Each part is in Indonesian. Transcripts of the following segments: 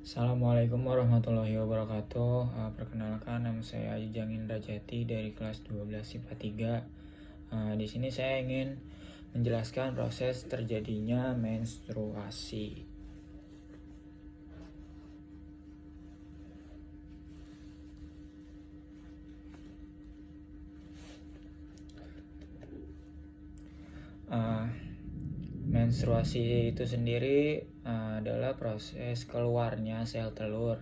Assalamualaikum warahmatullahi wabarakatuh. Perkenalkan, nama saya Ajeng Indra Jati dari kelas 12 IPA 3. Di sini saya ingin menjelaskan proses terjadinya menstruasi. Menstruasi itu sendiri adalah proses keluarnya sel telur,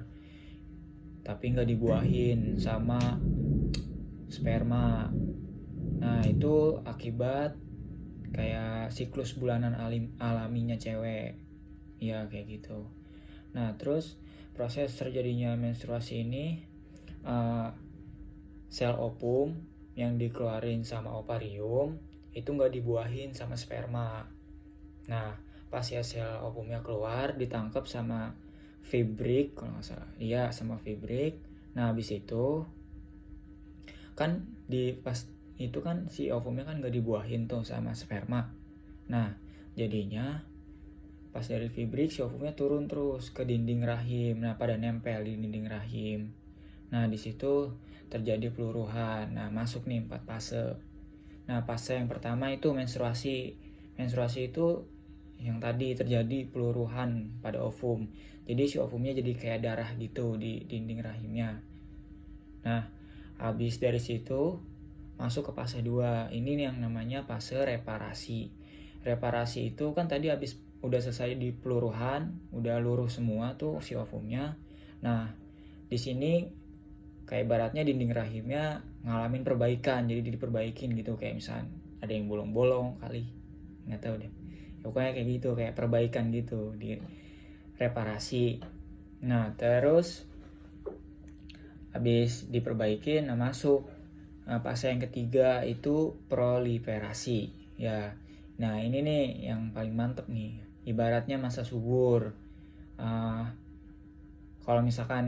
tapi nggak dibuahin sama sperma. Nah, itu akibat kayak siklus bulanan alaminya cewek. Ya, kayak gitu. Nah, terus proses terjadinya menstruasi ini sel ovum yang dikeluarin sama ovarium itu nggak dibuahin sama sperma. Nah, pas ya sel ovumnya keluar ditangkap sama fibrik kalau nggak salah. Iya, sama fibrik. Nah, habis itu kan pas itu kan si ovumnya kan nggak dibuahin tuh sama sperma. Nah, jadinya pas dari fibrik si ovumnya turun terus ke dinding rahim. Nah, pada nempel di dinding rahim. Nah, di situ terjadi peluruhan. Nah, masuk nih 4 fase. Nah, fase yang pertama itu menstruasi. Menstruasi itu yang tadi terjadi peluruhan pada ovum. Jadi si ovumnya jadi kayak darah gitu di dinding rahimnya. Nah, habis dari situ masuk ke fase 2. Ini yang namanya fase reparasi. Reparasi itu kan tadi habis udah selesai di peluruhan, udah luruh semua tuh si ovumnya. Nah, di sini kayak ibaratnya dinding rahimnya ngalamin perbaikan, jadi diperbaikin gitu, kayak misalnya ada yang bolong-bolong kali, nggak tahu deh, pokoknya kayak gitu, kayak perbaikan gitu, di reparasi. Nah, terus habis diperbaikin, nah masuk fase yang ketiga itu proliferasi ya. Nah, ini nih yang paling mantep nih, ibaratnya masa subur. Kalau misalkan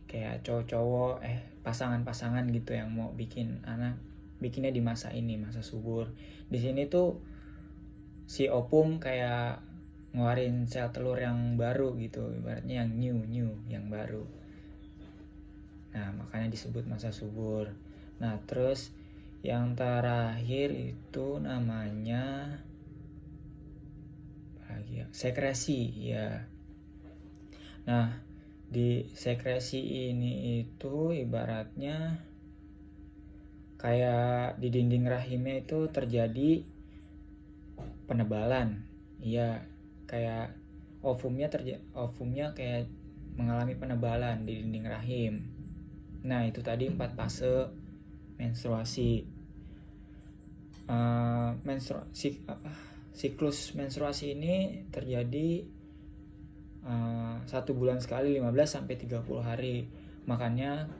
kayak cowok-cowok pasangan-pasangan gitu yang mau bikin anak, bikinnya di masa ini, masa subur. Di sini tuh si ovum kayak ngeluarin sel telur yang baru gitu, ibaratnya yang new yang baru. Nah, makanya disebut masa subur. Nah, terus yang terakhir itu namanya apa lagi ya? Sekresi ya. Nah, di sekresi ini itu ibaratnya kayak di dinding rahimnya itu terjadi penebalan. Iya, kayak ovumnya kayak mengalami penebalan di dinding rahim. Nah, itu tadi 4 fase menstruasi. Siklus menstruasi ini terjadi 1 bulan sekali, 15-30 hari. Makanya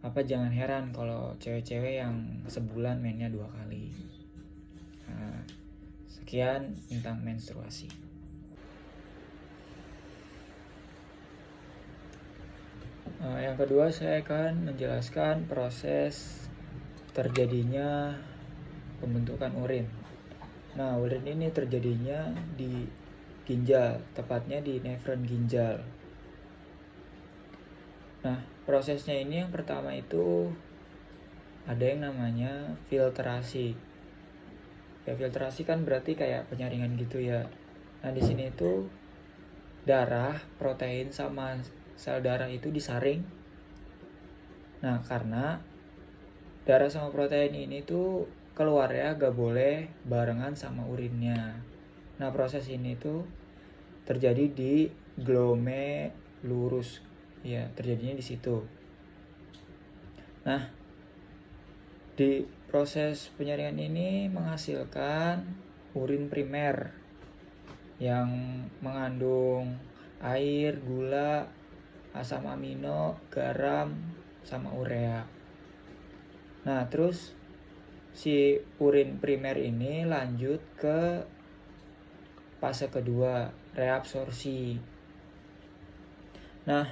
jangan heran kalau cewek-cewek yang sebulan mainnya 2 kali. Sekian tentang menstruasi. Yang kedua, saya akan menjelaskan proses terjadinya pembentukan urin. Nah, urin ini terjadinya di ginjal, tepatnya di nefron ginjal. Nah, prosesnya ini yang pertama itu ada yang namanya filtrasi. Ya, filtrasi kan berarti kayak penyaringan gitu ya. Nah, di sini itu darah, protein sama sel darah itu disaring. Nah, karena darah sama protein ini tuh keluar ya, gak boleh barengan sama urinnya. Nah, proses ini tuh terjadi di glomerulus. Ya, terjadinya di situ. Nah, di proses penyaringan ini menghasilkan urin primer yang mengandung air, gula, asam amino, garam, sama urea. Nah, terus si urin primer ini lanjut ke fase kedua, reabsorpsi. Nah,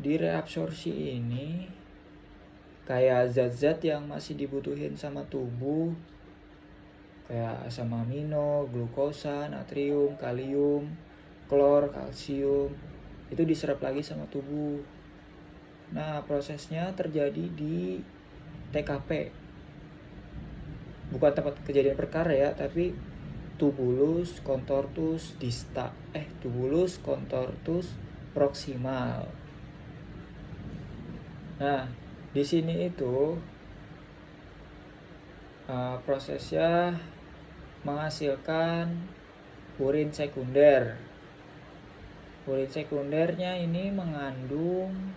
di reabsorpsi ini kayak zat-zat yang masih dibutuhin sama tubuh kayak asam amino, glukosa, natrium, kalium, klor, kalsium, itu diserap lagi sama tubuh. Nah, prosesnya terjadi di TKP, bukan tempat kejadian perkara ya, tapi tubulus contortus tubulus contortus proximal. Nah, di sini itu prosesnya menghasilkan urin sekunder. Urin sekundernya ini mengandung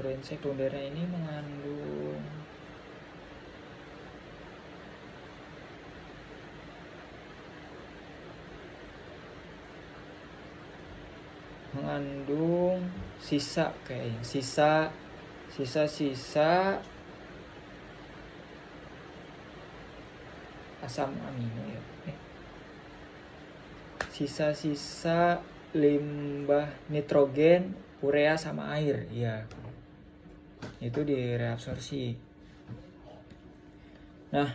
urin sekundernya ini mengandung sisa asam amino ya. Sisa-sisa limbah nitrogen, urea sama air ya. Itu direabsorsi. Nah,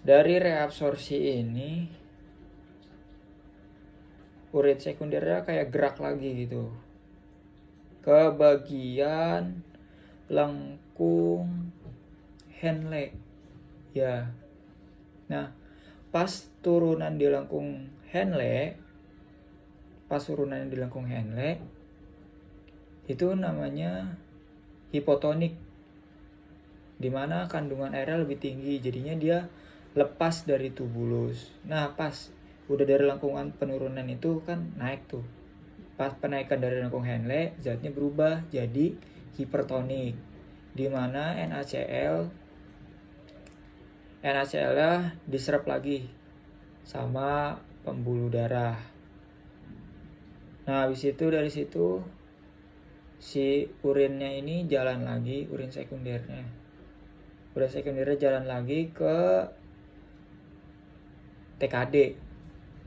dari reabsorsi ini urin sekundernya kayak gerak lagi gitu ke bagian lengkung Henle ya. Nah, pas turunan di lengkung Henle itu namanya hipotonik, dimana kandungan airnya lebih tinggi, jadinya dia lepas dari tubulus. Nah, pas udah dari lengkungan penurunan itu kan naik tuh, pas penaikan dari lengkung Henle zatnya berubah jadi hipertonik, dimana NaCl-nya diserap lagi sama pembuluh darah. Nah, habis itu dari situ si urinnya ini jalan lagi, urin sekundernya jalan lagi ke TKD,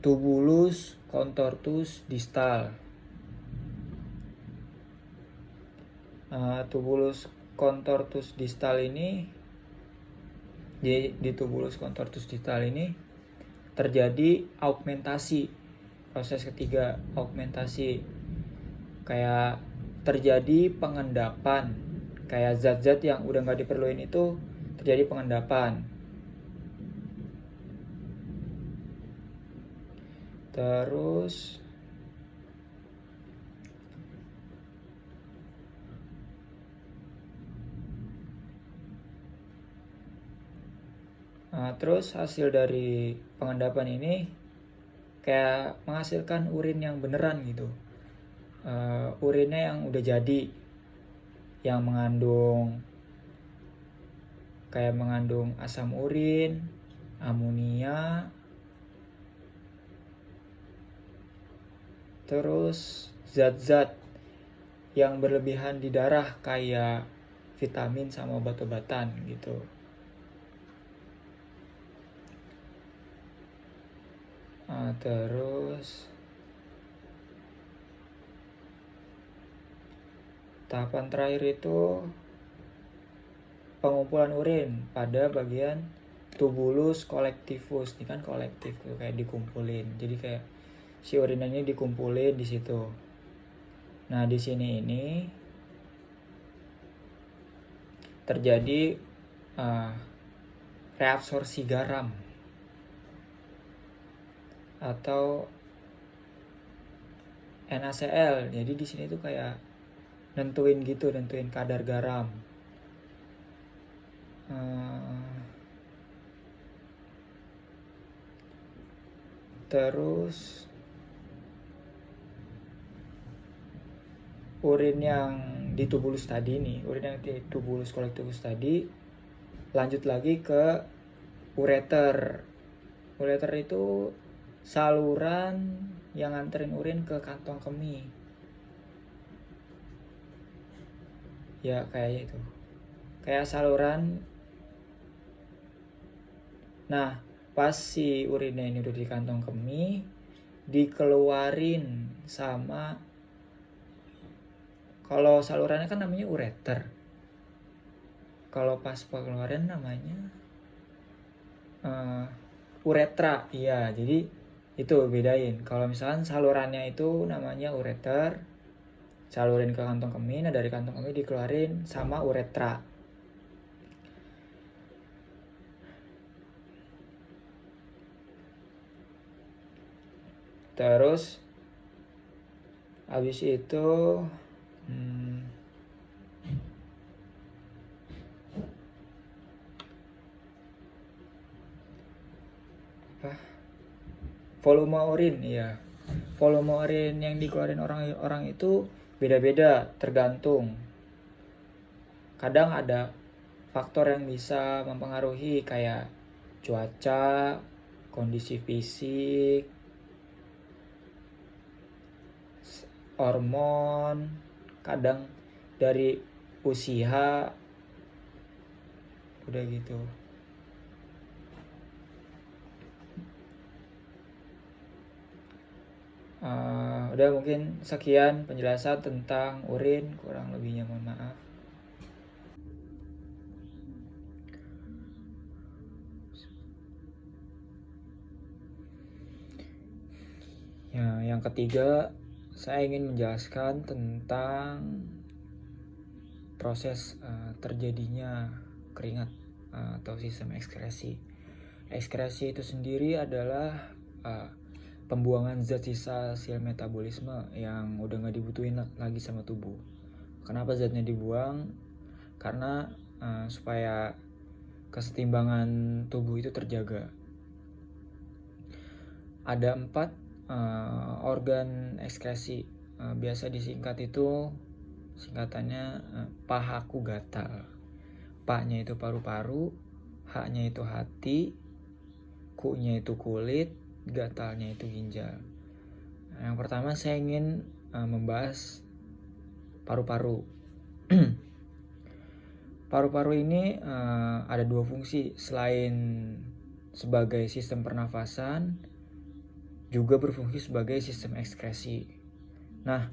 tubulus contortus distal. Tubulus contortus distal ini di tubulus contortus distal ini terjadi augmentasi. Proses ketiga, augmentasi, kayak terjadi pengendapan, kayak zat-zat yang udah nggak diperluin itu terjadi pengendapan. Terus hasil dari pengendapan ini kayak menghasilkan urin yang beneran gitu. Urinnya yang udah jadi, yang mengandung asam urin, amonia, terus zat-zat yang berlebihan di darah kayak vitamin sama obat-obatan gitu. Terus tahapan terakhir itu pengumpulan urin pada bagian tubulus collectivus. Ini kan kolektif tuh, kayak dikumpulin. Jadi kayak si urin ini dikumpulin di situ. Nah, di sini ini terjadi reabsorsi garam atau NaCl. Jadi di sini tuh kayak nentuin kadar garam. Terus urin yang di tubulus tadi nih, urin yang di tubulus collectivus tadi lanjut lagi ke ureter. Ureter itu saluran yang nganterin urin ke kantong kemih. Ya, kayak itu. Kayak saluran. Nah, pas si urinnya ini udah di kantong kemih, dikeluarin sama, kalau salurannya kan namanya ureter, kalau pas pengeluaran namanya uretra. Iya, jadi Itu bedain. Kalau misalkan salurannya itu namanya ureter, salurin ke kantong kemih, nah dari kantong kemih dikeluarin sama uretra. Terus habis itu volume urin, ya. Volume urin yang dikeluarin orang itu beda-beda, tergantung. Kadang ada faktor yang bisa mempengaruhi kayak cuaca, kondisi fisik, hormon, kadang dari usia, udah gitu. Udah mungkin sekian penjelasan tentang urin, kurang lebihnya mohon maaf. Ya, yang ketiga saya ingin menjelaskan tentang proses terjadinya keringat atau sistem ekskresi. Ekskresi itu sendiri adalah pembuangan zat sisa hasil metabolisme yang udah nggak dibutuhin lagi sama tubuh. Kenapa zatnya dibuang? Karena supaya kesetimbangan tubuh itu terjaga. Ada 4 organ ekskresi, biasa disingkat itu singkatannya pahaku gatal. Pa-nya itu paru-paru, H-nya itu hati, Ku-nya itu kulit, gatalnya itu ginjal. Yang pertama saya ingin membahas paru-paru. Paru-paru ini ada 2 fungsi. Selain sebagai sistem pernafasan, juga berfungsi sebagai sistem ekskresi. Nah,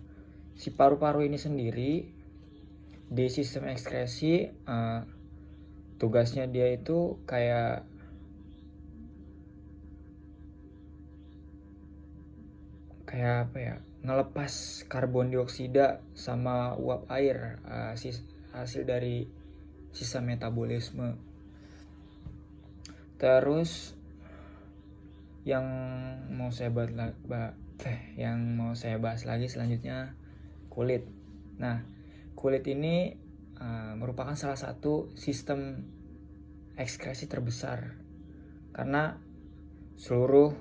si paru-paru ini sendiri di sistem ekskresi tugasnya dia itu kayak apa ya, ngelepas karbon dioksida sama uap air hasil dari sisa metabolisme. Terus yang mau saya bahas lagi selanjutnya kulit. Nah, kulit ini merupakan salah satu sistem ekskresi terbesar karena seluruh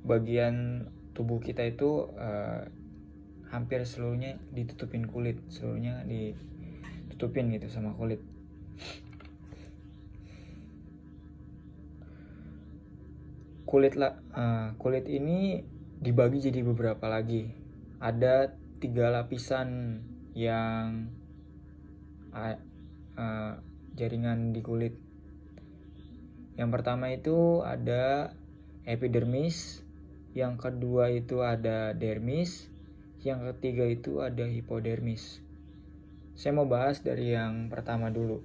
bagian tubuh kita itu hampir seluruhnya ditutupin kulit, seluruhnya ditutupin gitu sama kulit. Kulit ini dibagi jadi beberapa lagi. Ada 3 lapisan yang jaringan di kulit. Yang pertama itu ada epidermis, yang kedua itu ada dermis, yang ketiga itu ada hipodermis. Saya mau bahas dari yang pertama dulu,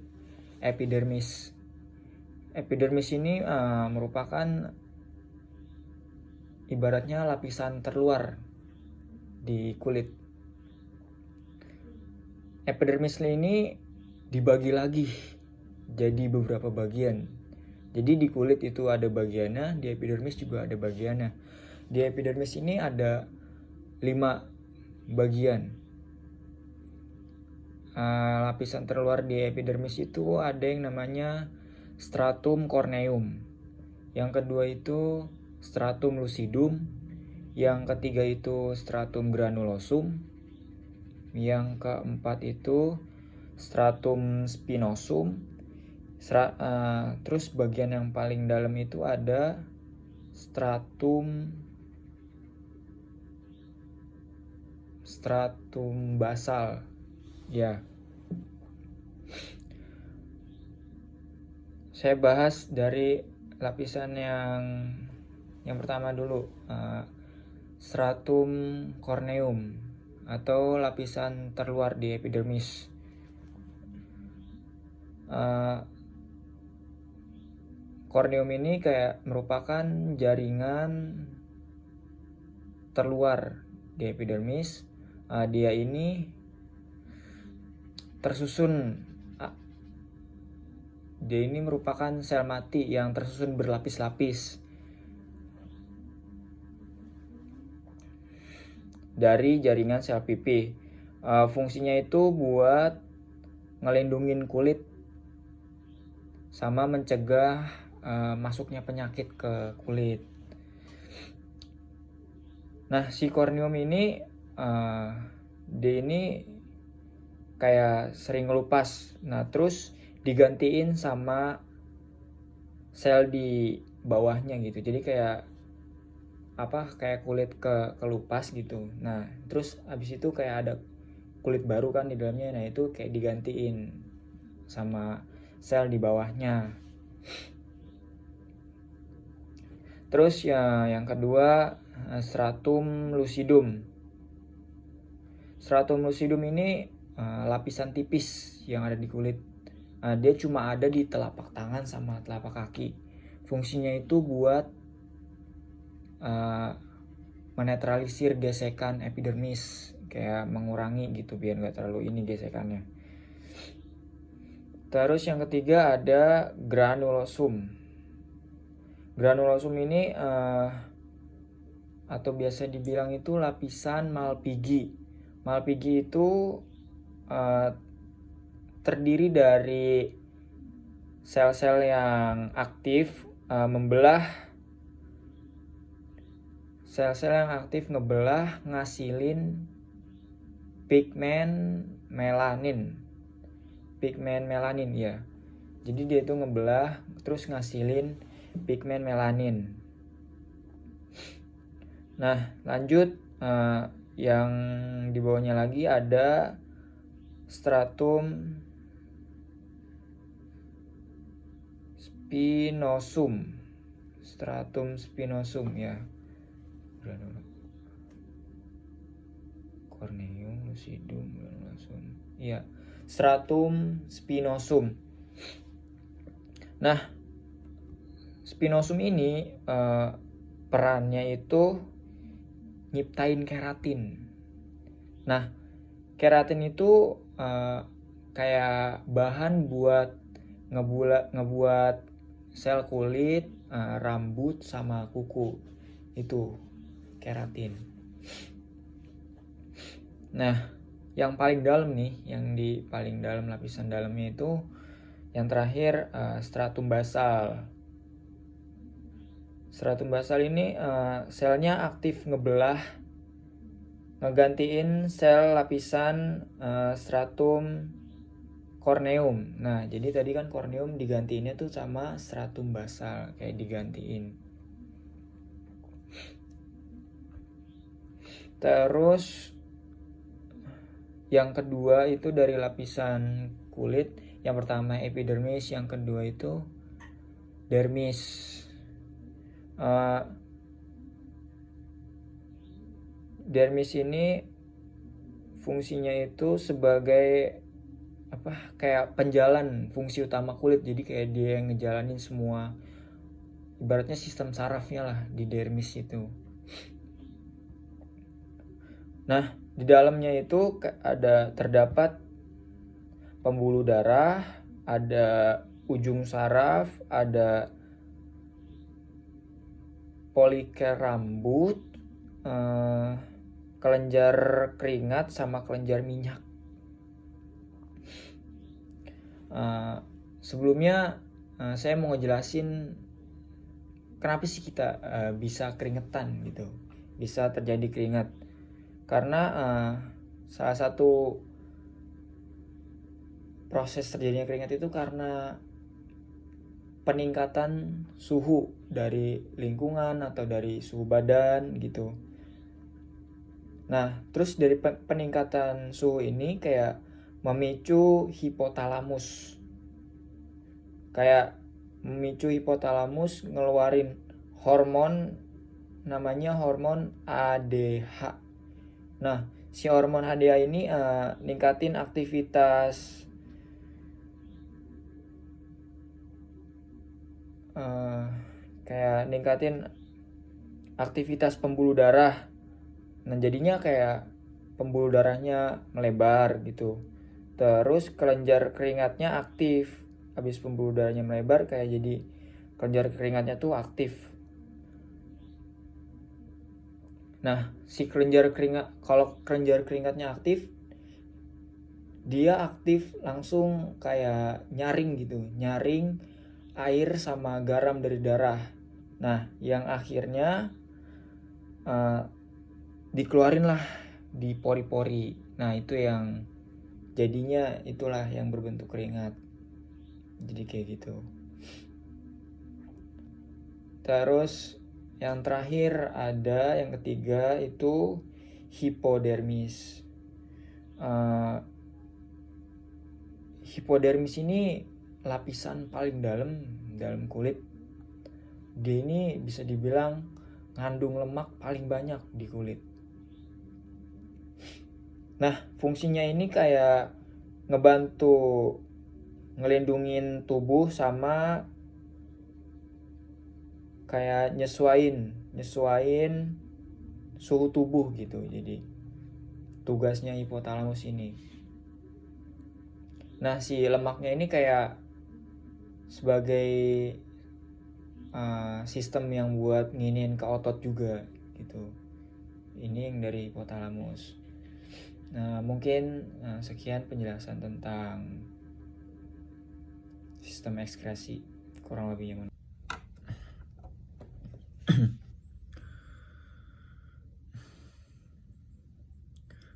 epidermis. Epidermis ini merupakan ibaratnya lapisan terluar di kulit. Epidermis ini dibagi lagi jadi beberapa bagian. Jadi di kulit itu ada bagiannya, di epidermis juga ada bagiannya. Di epidermis ini ada 5 bagian. Lapisan terluar di epidermis itu ada yang namanya stratum corneum. Yang kedua itu stratum lucidum. Yang ketiga itu stratum granulosum. Yang keempat itu stratum spinosum. Terus bagian yang paling dalam itu ada stratum basal. Ya. Saya bahas dari lapisan yang pertama dulu, stratum corneum atau lapisan terluar di epidermis. Corneum ini kayak merupakan jaringan terluar di epidermis. Dia ini tersusun, dia ini merupakan sel mati yang tersusun berlapis-lapis dari jaringan sel pipih. Fungsinya itu buat ngelindungin kulit sama mencegah masuknya penyakit ke kulit. Nah, si korneum ini dia ini kayak sering ngelupas. Nah, terus digantiin sama sel di bawahnya gitu. Jadi kayak kulit kelupas gitu. Nah, terus abis itu kayak ada kulit baru kan di dalamnya. Nah, itu kayak digantiin sama sel di bawahnya. Terus ya yang kedua, stratum lucidum. Stratum lucidum ini lapisan tipis yang ada di kulit. Dia cuma ada di telapak tangan sama telapak kaki. Fungsinya itu buat menetralisir gesekan epidermis, kayak mengurangi gitu biar nggak terlalu ini gesekannya. Terus yang ketiga ada granulosum. Granulosum ini atau biasa dibilang itu lapisan Malpighi. Malpighi itu terdiri dari sel-sel yang aktif sel-sel yang aktif ngebelah ngasilin pigmen melanin ya. Jadi dia itu ngebelah terus ngasilin pigmen melanin. Nah, lanjut yang di bawahnya lagi ada stratum spinosum. Stratum spinosum ya. Corneum, lucidum, granulosum. Iya, stratum spinosum. Nah, spinosum ini perannya itu nyiptain keratin. Nah, keratin itu kayak bahan buat ngebuat sel kulit, rambut sama kuku. Itu keratin. Nah, yang paling dalam nih, yang di paling dalam lapisan dalamnya itu yang terakhir stratum basal. Stratum basal ini selnya aktif ngebelah, ngegantiin sel lapisan stratum corneum. Nah, jadi tadi kan corneum digantiinnya tuh sama stratum basal, kayak digantiin. Terus yang kedua itu dari lapisan kulit. Yang pertama epidermis, yang kedua itu dermis. Dermis ini fungsinya itu sebagai kayak penjalan fungsi utama kulit. Jadi kayak dia yang ngejalanin semua, ibaratnya sistem sarafnya lah di dermis itu. Nah, di dalamnya itu terdapat pembuluh darah, ada ujung saraf, ada polikel rambut, kelenjar keringat sama kelenjar minyak. Sebelumnya saya mau ngejelasin kenapa sih kita bisa keringetan gitu, bisa terjadi keringat. Karena salah satu proses terjadinya keringat itu karena peningkatan suhu dari lingkungan atau dari suhu badan gitu. Nah, terus dari peningkatan suhu ini kayak memicu hipotalamus. Kayak memicu hipotalamus ngeluarin hormon namanya hormon ADH. Nah, si hormon ADH ini ningkatin aktivitas kayak ningkatin aktivitas pembuluh darah, Nah jadinya kayak pembuluh darahnya melebar gitu. Terus kelenjar keringatnya aktif. Habis pembuluh darahnya melebar kayak jadi kelenjar keringatnya tuh aktif. Nah si kalau kelenjar keringatnya aktif, dia aktif langsung kayak nyaring gitu, nyaring air sama garam dari darah. Nah yang akhirnya dikeluarin lah di pori-pori. Nah itu yang jadinya itulah yang berbentuk keringat. Jadi kayak gitu. Terus yang terakhir ada yang ketiga itu hipodermis. Hipodermis ini lapisan paling dalam kulit. Dia ini bisa dibilang ngandung lemak paling banyak di kulit. Nah, fungsinya ini kayak ngebantu ngelindungin tubuh sama kayak nyesuain suhu tubuh gitu. Jadi tugasnya hipotalamus ini. Nah, si lemaknya ini kayak sebagai sistem yang buat nginin ke otot juga gitu. Ini yang dari hipotalamus. Nah, mungkin sekian penjelasan tentang sistem ekskresi kurang lebihnya.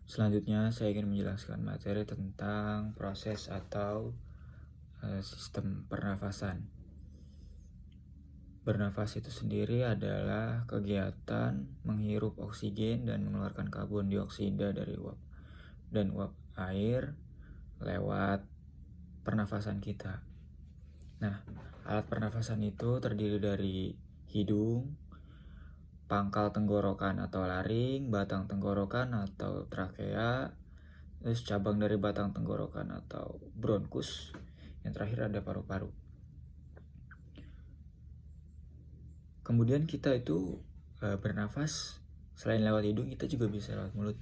Selanjutnya saya ingin menjelaskan materi tentang proses atau sistem pernafasan. Bernafas itu sendiri adalah kegiatan menghirup oksigen dan mengeluarkan karbon dioksida dari uap air lewat pernafasan kita. Nah, alat pernafasan itu terdiri dari hidung, pangkal tenggorokan atau laring, batang tenggorokan atau trakea, terus cabang dari batang tenggorokan atau bronkus, yang terakhir ada paru-paru. Kemudian kita itu bernafas selain lewat hidung, kita juga bisa lewat mulut.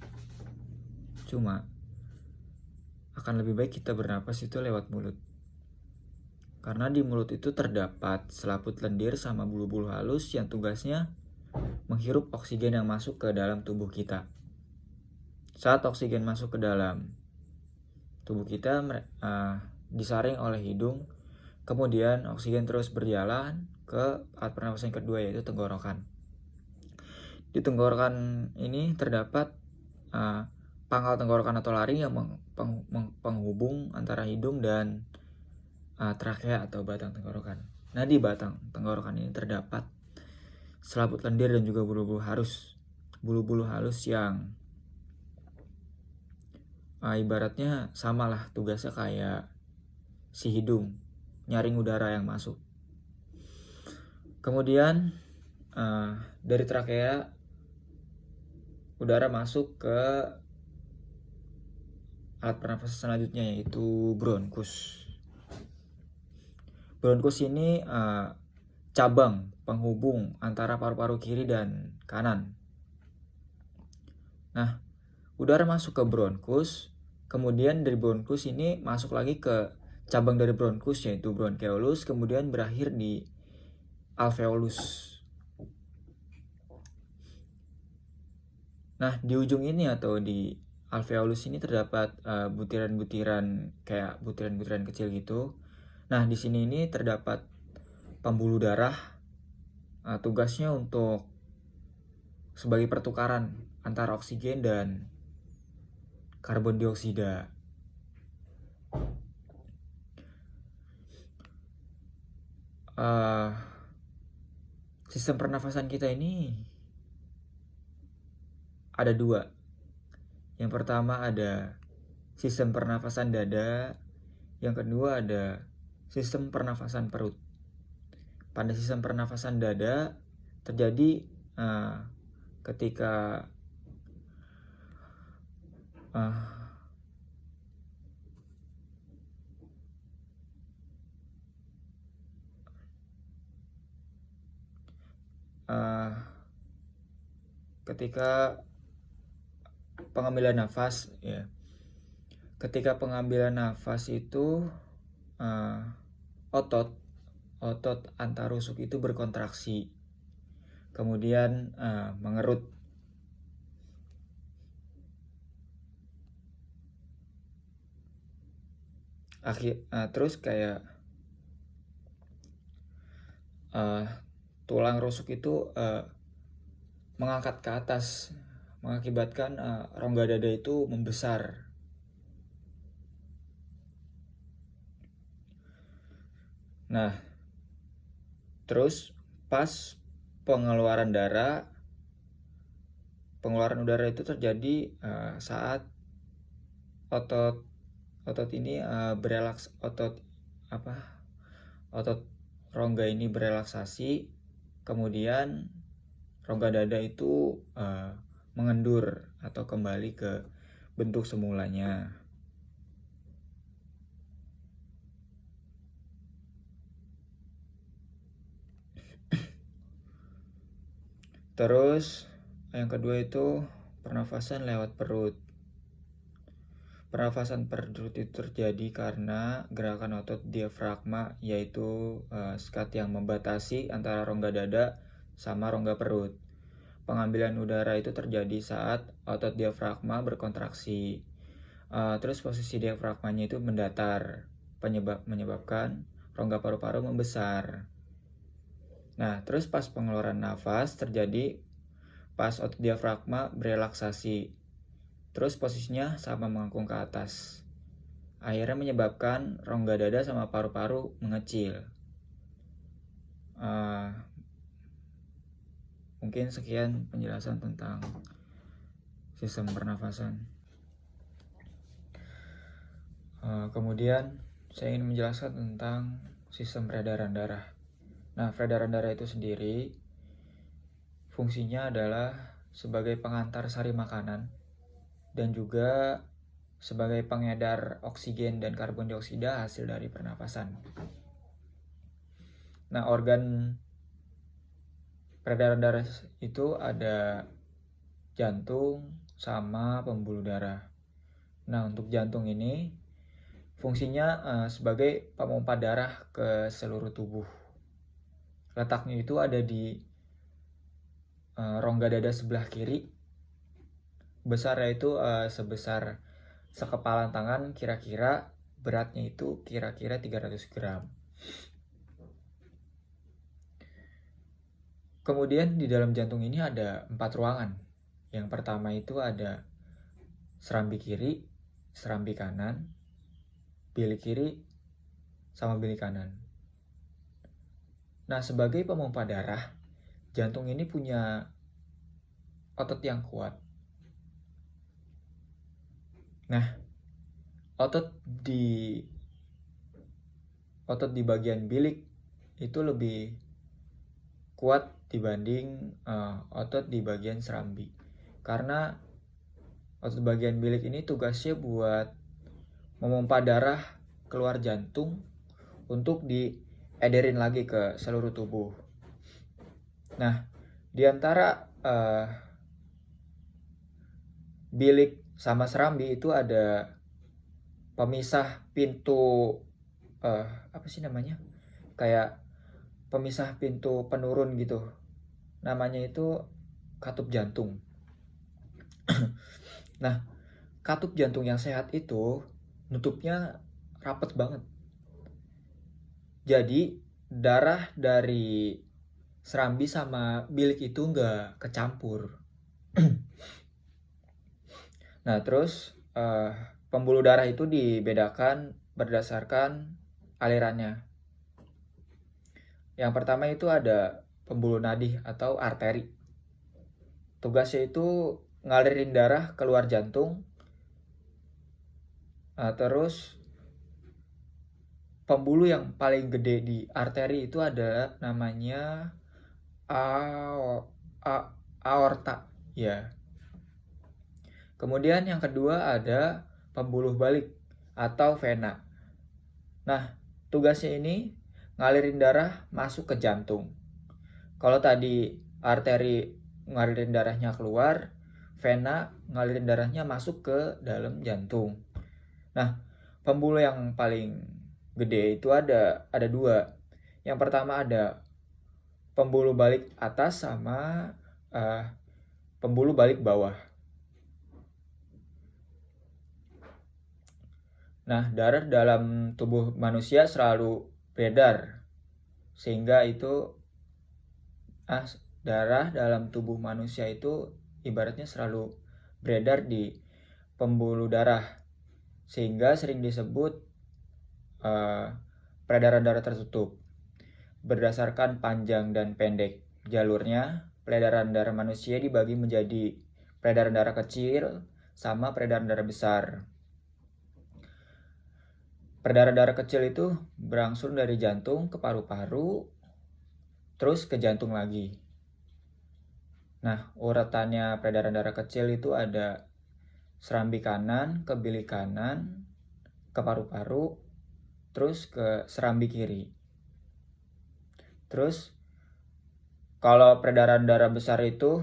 Cuma akan lebih baik kita bernafas itu lewat mulut, karena di mulut itu terdapat selaput lendir sama bulu-bulu halus yang tugasnya menghirup oksigen yang masuk ke dalam tubuh kita. Saat oksigen masuk ke dalam tubuh kita, disaring oleh hidung, kemudian oksigen terus berjalan ke alat pernafasan kedua, yaitu tenggorokan. Di tenggorokan ini terdapat pangkal tenggorokan atau laring yang penghubung antara hidung dan trakea atau batang tenggorokan. Nah, di batang tenggorokan ini terdapat selaput lendir dan juga bulu-bulu halus yang ibaratnya samalah tugasnya kayak si hidung, nyaring udara yang masuk. Kemudian dari trakea udara masuk ke alat pernafasan selanjutnya, yaitu bronkus. Bronkus ini cabang penghubung antara paru-paru kiri dan kanan. Nah, udara masuk ke bronkus, kemudian dari bronkus ini masuk lagi ke cabang dari bronkus, yaitu bronkeolus, kemudian berakhir di alveolus. Nah, di ujung ini atau di alveolus ini terdapat butiran-butiran kayak butiran-butiran kecil gitu. Nah, di sini ini terdapat pembuluh darah. Tugasnya untuk sebagai pertukaran antara oksigen dan karbon dioksida. Sistem pernafasan kita ini ada dua. Yang pertama ada sistem pernafasan dada, yang kedua ada sistem pernafasan perut. Pada sistem pernafasan dada terjadi ketika ketika pengambilan nafas ya. Ketika pengambilan nafas itu otot antarusuk itu berkontraksi, kemudian mengerut. Terus kayak tulang rusuk itu mengangkat ke atas, mengakibatkan rongga dada itu membesar. Nah, terus pas pengeluaran udara itu terjadi saat otot ini otot rongga ini berelaksasi, kemudian rongga dada itu mengendur atau kembali ke bentuk semulanya. Terus yang kedua itu pernafasan lewat perut. Pernafasan perut itu terjadi karena gerakan otot diafragma, yaitu skat yang membatasi antara rongga dada sama rongga perut. Pengambilan udara itu terjadi saat otot diafragma berkontraksi. Terus posisi diafragmanya itu mendatar, menyebabkan rongga paru-paru membesar. Nah, terus pas pengeluaran nafas terjadi pas otot diafragma berelaksasi. Terus posisinya sama mengangkung ke atas. Akhirnya menyebabkan rongga dada sama paru-paru mengecil. Mungkin sekian penjelasan tentang sistem pernafasan. Kemudian saya ingin menjelaskan tentang sistem peredaran darah. Nah, peredaran darah itu sendiri fungsinya adalah sebagai pengantar sari makanan dan juga sebagai pengedar oksigen dan karbon dioksida hasil dari pernapasan. Nah, organ peredaran darah itu ada jantung sama pembuluh darah. Nah, untuk jantung ini fungsinya sebagai pemompa darah ke seluruh tubuh. Letaknya itu ada di rongga dada sebelah kiri. Besarnya itu sebesar sekepalan tangan, kira-kira beratnya itu kira-kira 300 gram. Kemudian di dalam jantung ini ada 4 ruangan. Yang pertama itu ada serambi kiri, serambi kanan, bilik kiri, sama bilik kanan. Nah, sebagai pemompa darah, jantung ini punya otot yang kuat. Nah, otot di bagian bilik itu lebih kuat dibanding otot di bagian serambi. Karena otot bagian bilik ini tugasnya buat memompa darah keluar jantung untuk diedarin lagi ke seluruh tubuh. Nah, di antara bilik sama serambi itu ada pemisah pintu kayak pemisah pintu penurun gitu. Namanya itu katup jantung. Nah, katup jantung yang sehat itu nutupnya rapet banget. Jadi darah dari serambi sama bilik itu nggak kecampur. Nah, terus pembuluh darah itu dibedakan berdasarkan alirannya. Yang pertama itu ada pembuluh nadi atau arteri. Tugasnya itu ngalirin darah keluar jantung. Terus pembuluh yang paling gede di arteri itu adalah namanya aorta, ya. Kemudian yang kedua ada pembuluh balik atau vena. Nah, tugasnya ini ngalirin darah masuk ke jantung. Kalau tadi arteri ngalirin darahnya keluar, vena ngalirin darahnya masuk ke dalam jantung. Nah, pembuluh yang paling gede itu ada dua. Yang pertama ada pembuluh balik atas sama pembuluh balik bawah. Nah, darah dalam tubuh manusia selalu beredar, sehingga itu darah dalam tubuh manusia itu ibaratnya selalu beredar di pembuluh darah, sehingga sering disebut peredaran darah tertutup. Berdasarkan panjang dan pendek jalurnya, peredaran darah manusia dibagi menjadi peredaran darah kecil sama peredaran darah besar. Peredaran darah kecil itu berangsur dari jantung ke paru-paru, terus ke jantung lagi. Nah, urutannya peredaran darah kecil itu ada serambi kanan, ke bilik kanan, ke paru-paru, terus ke serambi kiri. Terus, kalau peredaran darah besar itu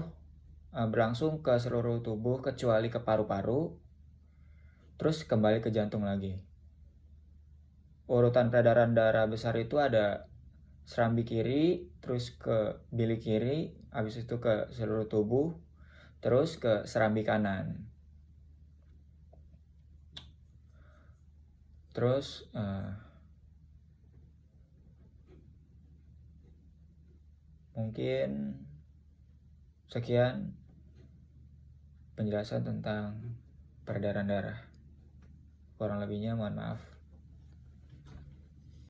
berlangsung ke seluruh tubuh kecuali ke paru-paru, terus kembali ke jantung lagi. Urutan peredaran darah besar itu ada serambi kiri, terus ke bilik kiri, habis itu ke seluruh tubuh, terus ke serambi kanan. Terus mungkin sekian penjelasan tentang peredaran darah. Kurang lebihnya mohon maaf.